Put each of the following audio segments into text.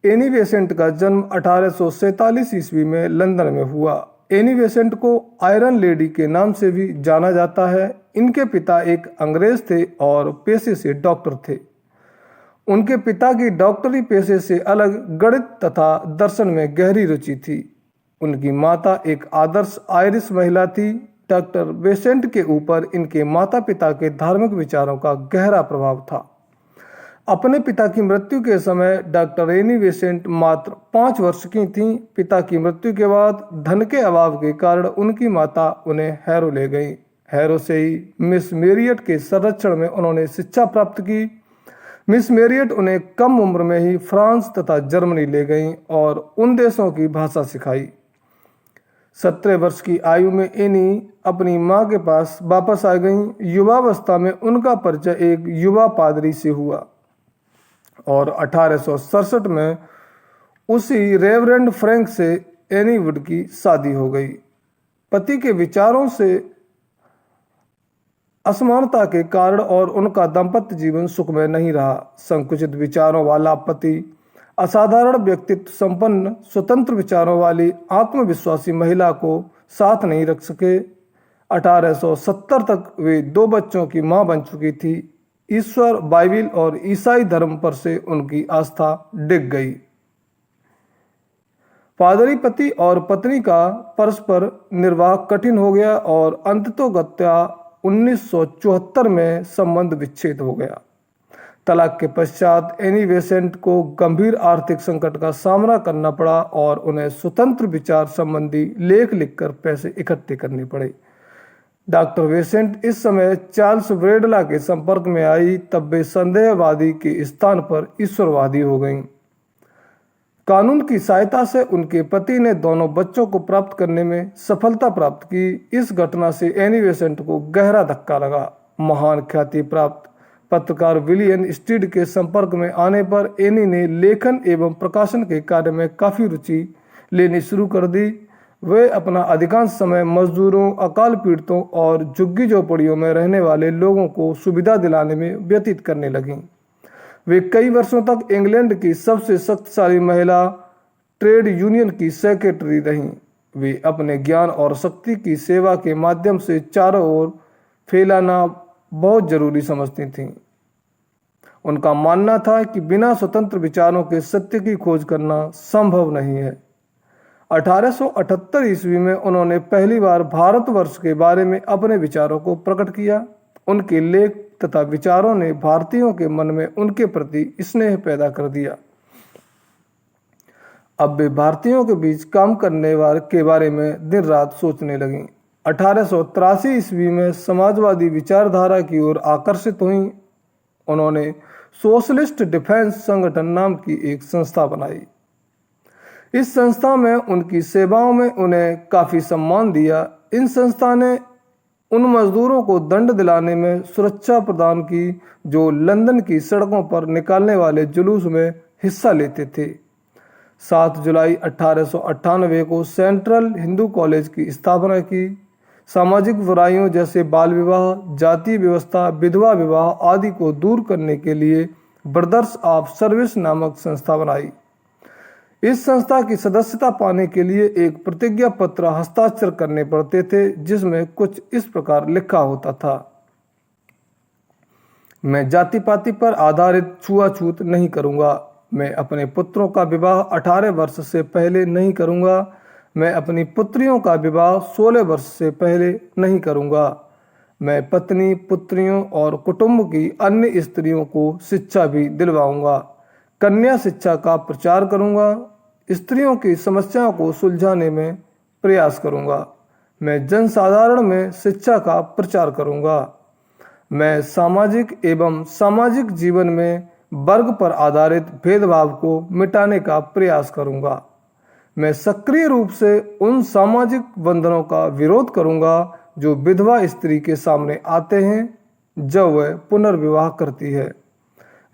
Annie Besant का जन्म 1847 ईस्वी में लंदन में हुआ। एनी बेसेंट को आयरन लेडी के नाम से भी जाना जाता है। इनके पिता एक अंग्रेज थे और पेशे से डॉक्टर थे। उनके पिता की डॉक्टरी पेशे से अलग गणित तथा दर्शन में गहरी रुचि थी। उनकी माता एक आदर्श आयरिश महिला थी। डॉक्टर बेसेंट के ऊपर इनके माता पिता के धार्मिक विचारों का गहरा प्रभाव था। अपने पिता की मृत्यु के समय डॉक्टर एनी बेसेंट मात्र 5 वर्ष की थीं। पिता की मृत्यु के बाद धन के अभाव के कारण उनकी माता उन्हें हैरो ले गई। हैरो से ही मिस मेरियट के संरक्षण में उन्होंने शिक्षा प्राप्त की। मिस मेरियट उन्हें कम उम्र में ही फ्रांस तथा जर्मनी ले गईं और उन देशों की भाषा सिखाई। 17 वर्ष की आयु में एनी अपनी मां के पास वापस आ गईं। युवावस्था में उनका परिचय एक युवा पादरी से हुआ और 1867 में उसी रेवरेंड फ्रैंक से एनी वुड की शादी हो गई। पति के विचारों से असमानता के कारण और उनका दाम्पत्य जीवन सुखमय नहीं रहा। संकुचित विचारों वाला पति असाधारण व्यक्तित्व संपन्न स्वतंत्र विचारों वाली आत्मविश्वासी महिला को साथ नहीं रख सके। 1870 तक वे 2 बच्चों की मां बन चुकी थी। ईश्वर, बाइबिल और ईसाई धर्म पर से उनकी आस्था डिग गई। पादरी पति और पत्नी का परस्पर निर्वाह कठिन हो गया और अंततोगत्या 1974 में संबंध विच्छेद हो गया। तलाक के पश्चात एनी बेसेंट को गंभीर आर्थिक संकट का सामना करना पड़ा और उन्हें स्वतंत्र विचार संबंधी लेख लिखकर पैसे इकट्ठे करने पड़े। डॉक्टर बेसेंट इस समय चार्ल्स ब्रेडला के संपर्क में आई। तब वे संदेहवादी के स्थान पर ईश्वरवादी हो गईं। कानून की सहायता से उनके पति ने दोनों बच्चों को प्राप्त करने में सफलता प्राप्त की। इस घटना से एनी बेसेंट को गहरा धक्का लगा। महान ख्याति प्राप्त पत्रकार विलियम स्टीड के संपर्क में आने पर एनी ने लेखन एवं प्रकाशन के कार्य में काफी रुचि लेनी शुरू कर दी। वे अपना अधिकांश समय मजदूरों, अकाल पीड़ितों और झुग्गी झोपड़ियों में रहने वाले लोगों को सुविधा दिलाने में व्यतीत करने लगीं। वे कई वर्षों तक इंग्लैंड की सबसे शक्तिशाली महिला ट्रेड यूनियन की सेक्रेटरी रहीं। वे अपने ज्ञान और शक्ति की सेवा के माध्यम से चारों ओर फैलाना बहुत जरूरी समझती थीं। उनका मानना था कि बिना स्वतंत्र विचारों के सत्य की खोज करना संभव नहीं है। 1878 ईस्वी में उन्होंने पहली बार भारतवर्ष के बारे में अपने विचारों को प्रकट किया। उनके लेख तथा विचारों ने भारतीयों के मन में उनके प्रति स्नेह पैदा कर दिया। अब वे भारतीयों के बीच काम करने के बारे में दिन रात सोचने लगीं। 1883 ईस्वी में समाजवादी विचारधारा की ओर आकर्षित हुईं। उन्होंने सोशलिस्ट डिफेंस संगठन नाम की एक संस्था बनाई। इस संस्था में उनकी सेवाओं में उन्हें काफी सम्मान दिया। इन संस्था ने उन मजदूरों को दंड दिलाने में सुरक्षा प्रदान की जो लंदन की सड़कों पर निकालने वाले जुलूस में हिस्सा लेते थे। 7 जुलाई 1898 को सेंट्रल हिंदू कॉलेज की स्थापना की। सामाजिक बुराइयों जैसे बाल विवाह, जातीय व्यवस्था, विधवा विवाह आदि को दूर करने के लिए ब्रदर्स ऑफ सर्विस नामक संस्था बनाई। इस संस्था की सदस्यता पाने के लिए एक प्रतिज्ञा पत्र हस्ताक्षर करने पड़ते थे जिसमें कुछ इस प्रकार लिखा होता था। मैं जाति पाति पर आधारित छुआछूत नहीं करूंगा। मैं अपने पुत्रों का विवाह 18 वर्ष से पहले नहीं करूंगा। मैं अपनी पुत्रियों का विवाह 16 वर्ष से पहले नहीं करूंगा। मैं पत्नी, पुत्रियों और कुटुंब की अन्य स्त्रियों को शिक्षा भी दिलवाऊंगा। कन्या शिक्षा का प्रचार करूंगा। स्त्रियों की समस्याओं को सुलझाने में प्रयास करूंगा। मैं जनसाधारण में शिक्षा का प्रचार करूंगा। मैं सामाजिक एवं सामाजिक जीवन में वर्ग पर आधारित भेदभाव को मिटाने का प्रयास करूंगा। मैं सक्रिय रूप से उन सामाजिक बंधनों का विरोध करूंगा जो विधवा स्त्री के सामने आते हैं जब वह पुनर्विवाह करती है।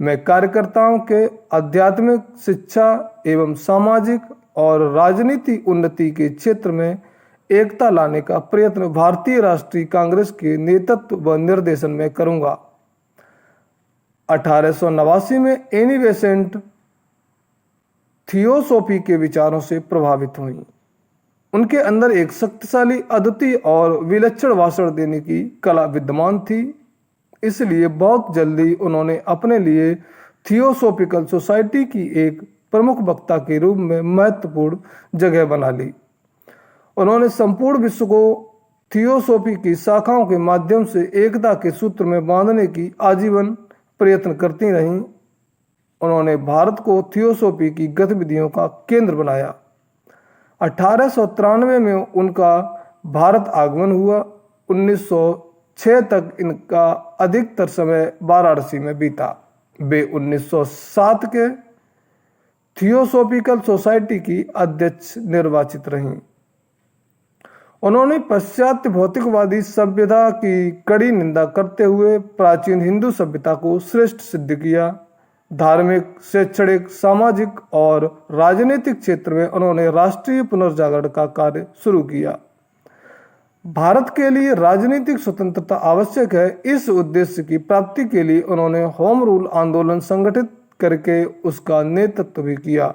मैं कार्यकर्ताओं के आध्यात्मिक शिक्षा एवं सामाजिक और राजनीति उन्नति के क्षेत्र में एकता लाने का प्रयत्न भारतीय राष्ट्रीय कांग्रेस के नेतृत्व व निर्देशन में करूंगा। 1889 में एनी बेसेंट थियोसॉफी के विचारों से प्रभावित हुई। उनके अंदर एक शक्तिशाली, अद्वितीय और विलक्षण भाषण देने की कला विद्यमान थी। इसलिए बहुत जल्दी उन्होंने अपने लिए थियोसॉफिकल सोसाइटी की एक प्रमुख वक्ता के रूप में महत्वपूर्ण जगह बना ली। उन्होंने संपूर्ण विश्व को थियोसॉफी की शाखाओं के माध्यम से एकता के सूत्र में बांधने की आजीवन प्रयत्न करती रहीं। उन्होंने भारत को थियोसॉफी की गतिविधियों का केंद्र बनाया। 1893 में उनका भारत आगमन हुआ। 1906 तक इनका अधिकतर समय वाराणसी में बीता। वे 1907 के थियोसॉफिकल सोसाइटी की अध्यक्ष निर्वाचित रहीं। उन्होंने पाश्चात्य भौतिकवादी सभ्यता की कड़ी निंदा करते हुए प्राचीन हिंदू सभ्यता को श्रेष्ठ सिद्ध किया। धार्मिक, शैक्षणिक, सामाजिक और राजनीतिक क्षेत्र में उन्होंने राष्ट्रीय पुनर्जागरण का कार्य शुरू किया। भारत के लिए राजनीतिक स्वतंत्रता आवश्यक है। इस उद्देश्य की प्राप्ति के लिए उन्होंने होम रूल आंदोलन संगठित करके उसका नेतृत्व भी किया।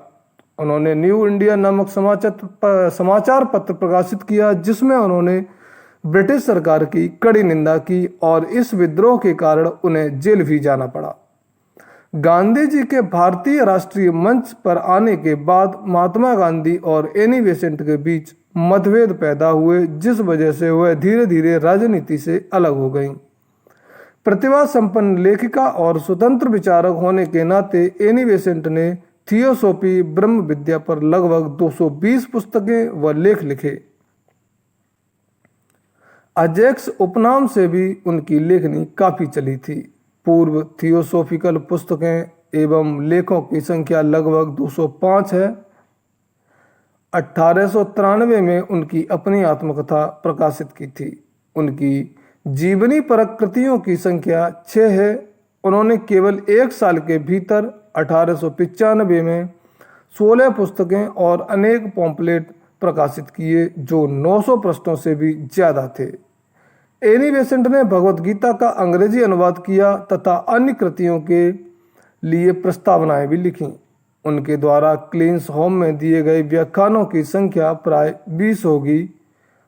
उन्होंने न्यू इंडिया नामक समाचार पत्र प्रकाशित किया, जिसमें उन्होंने ब्रिटिश सरकार की कड़ी निंदा की और इस विद्रोह के कारण उन्हें जेल भी जाना पड़ा। गांधी जी के भारतीय राष्ट्रीय मंच पर आने के बाद महात्मा गांधी और एनी बेसेंट के बीच मतभेद पैदा हुए, जिस वजह से वह धीरे धीरे राजनीति से अलग हो गईं। प्रतिभा संपन्न लेखिका और स्वतंत्र विचारक होने के नाते एनी बेसेंट ने थियोसॉफी, ब्रह्म विद्या पर लगभग 220 पुस्तकें व लेख लिखे। अजेक्स उपनाम से भी उनकी लेखनी काफी चली थी। पूर्व थियोसॉफिकल पुस्तकें एवं लेखों की संख्या लगभग 205 है। 1893 में उनकी अपनी आत्मकथा प्रकाशित की थी। उनकी जीवनी परक कृतियों की संख्या 6 है। उन्होंने केवल एक साल के भीतर 1895 में 16 पुस्तकें और अनेक पॉम्पलेट प्रकाशित किए, जो 900 पृष्ठों से भी ज्यादा थे। एनी बेसेंट ने भगवत गीता का अंग्रेजी अनुवाद किया तथा अन्य कृतियों के लिए प्रस्तावनाएं भी लिखीं। उनके द्वारा क्लीन्स होम में दिए गए व्याख्यानों की संख्या प्राय 20 होगी।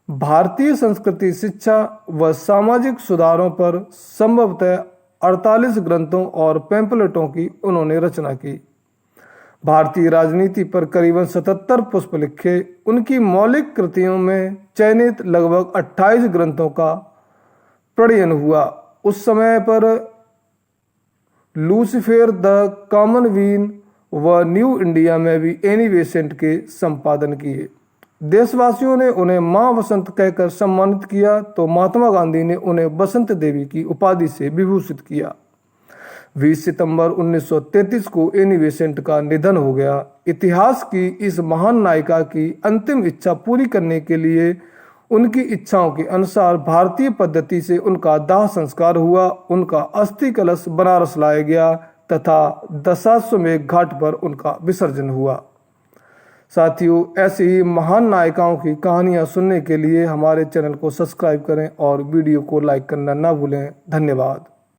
भारतीय संस्कृति, शिक्षा व सामाजिक सुधारों पर संभवतः 48 ग्रंथों और पैम्पलेटों की उन्होंने रचना की। भारतीय राजनीति पर करीबन 77 पुष्प लिखे। उनकी मौलिक कृतियों में चयनित लगभग 28 ग्रंथों का प्रणयन हुआ। उस समय पर लूसीफेर, द कॉमनवीन व न्यू इंडिया में भी एनी बेसेंट के संपादन किए। देशवासियों ने उन्हें मां वसंत कहकर सम्मानित किया, तो महात्मा गांधी ने उन्हें बसंत देवी की उपाधि से विभूषित किया। 20 सितंबर 1933 को एनी बेसेंट का निधन हो गया। इतिहास की इस महान नायिका की अंतिम इच्छा पूरी करने के लिए उनकी इच्छाओं के अनुसार भारतीय पद्धति से उनका दाह संस्कार हुआ। उनका अस्थि कलश बनारस लाया गया तथा दशाश्वमेध घाट पर उनका विसर्जन हुआ। साथियों, ऐसी ही महान नायिकाओं की कहानियां सुनने के लिए हमारे चैनल को सब्सक्राइब करें और वीडियो को लाइक करना ना भूलें। धन्यवाद।